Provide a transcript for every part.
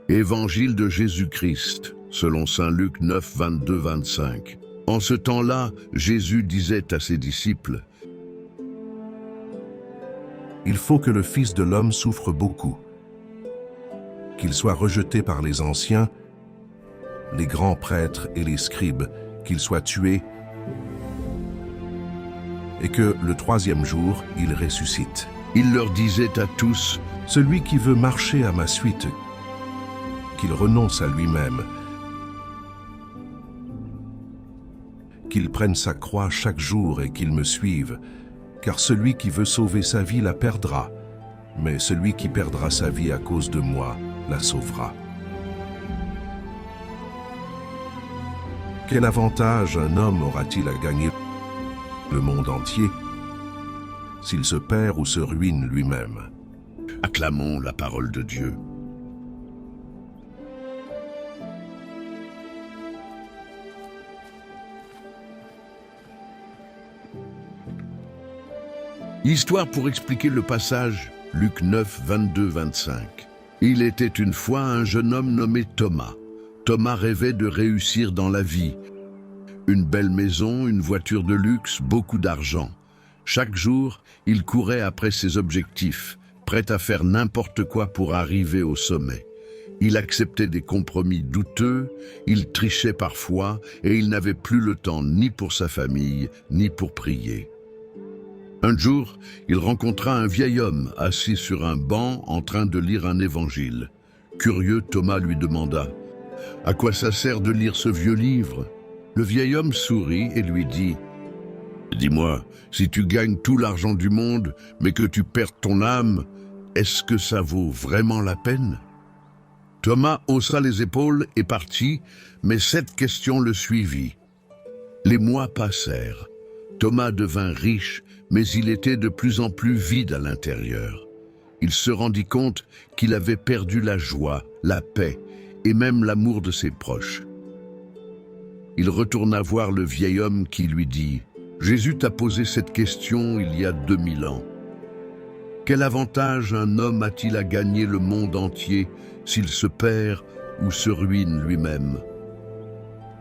Évangile de Jésus-Christ, selon saint Luc 9, 22-25. En ce temps-là, Jésus disait à ses disciples: Il faut que le Fils de l'homme souffre beaucoup, qu'il soit rejeté par les anciens, les grands prêtres et les scribes, qu'il soit tué, et que le troisième jour, il ressuscite. Il leur disait à tous: Celui qui veut marcher à ma suite, qu'il renonce à lui-même, qu'il prenne sa croix chaque jour et qu'il me suive, car celui qui veut sauver sa vie la perdra, mais celui qui perdra sa vie à cause de moi la sauvera. Quel avantage un homme aura-t-il à gagner le monde entier s'il se perd ou se ruine lui-même? Acclamons la parole de Dieu. Histoire pour expliquer le passage, Luc 9, 22-25. Il était une fois un jeune homme nommé Thomas. Thomas rêvait de réussir dans la vie. Une belle maison, une voiture de luxe, beaucoup d'argent. Chaque jour, il courait après ses objectifs, prêt à faire n'importe quoi pour arriver au sommet. Il acceptait des compromis douteux, il trichait parfois et il n'avait plus le temps ni pour sa famille, ni pour prier. Un jour, il rencontra un vieil homme assis sur un banc en train de lire un évangile. Curieux, Thomas lui demanda: « À quoi ça sert de lire ce vieux livre ?» Le vieil homme sourit et lui dit: « Dis-moi, si tu gagnes tout l'argent du monde, mais que tu perds ton âme, est-ce que ça vaut vraiment la peine ?» Thomas haussa les épaules et partit, mais cette question le suivit. Les mois passèrent. Thomas devint riche, mais il était de plus en plus vide à l'intérieur. Il se rendit compte qu'il avait perdu la joie, la paix et même l'amour de ses proches. Il retourna voir le vieil homme qui lui dit: « Jésus t'a posé cette question il y a 2000 ans. Quel avantage un homme a-t-il à gagner le monde entier s'il se perd ou se ruine lui-même ?»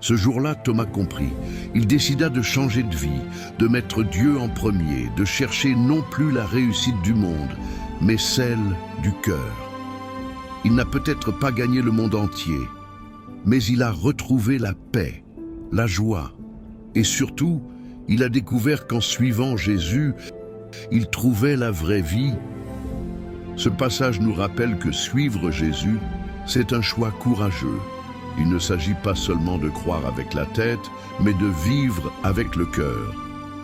Ce jour-là, Thomas comprit. Il décida de changer de vie, de mettre Dieu en premier, de chercher non plus la réussite du monde, mais celle du cœur. Il n'a peut-être pas gagné le monde entier, mais il a retrouvé la paix, la joie. Et surtout, il a découvert qu'en suivant Jésus, il trouvait la vraie vie. Ce passage nous rappelle que suivre Jésus, c'est un choix courageux. Il ne s'agit pas seulement de croire avec la tête, mais de vivre avec le cœur.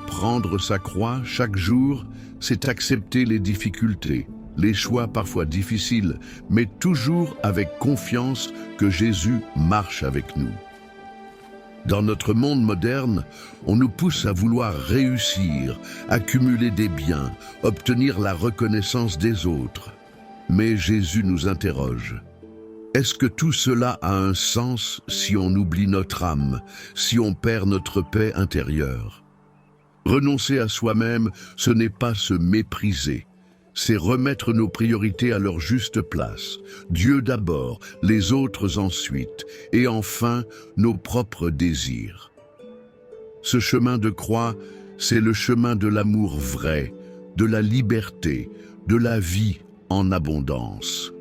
Prendre sa croix chaque jour, c'est accepter les difficultés, les choix parfois difficiles, mais toujours avec confiance que Jésus marche avec nous. Dans notre monde moderne, on nous pousse à vouloir réussir, accumuler des biens, obtenir la reconnaissance des autres. Mais Jésus nous interroge. Est-ce que tout cela a un sens si on oublie notre âme, si on perd notre paix intérieure? Renoncer à soi-même, ce n'est pas se mépriser, c'est remettre nos priorités à leur juste place. Dieu d'abord, les autres ensuite, et enfin nos propres désirs. Ce chemin de croix, c'est le chemin de l'amour vrai, de la liberté, de la vie en abondance.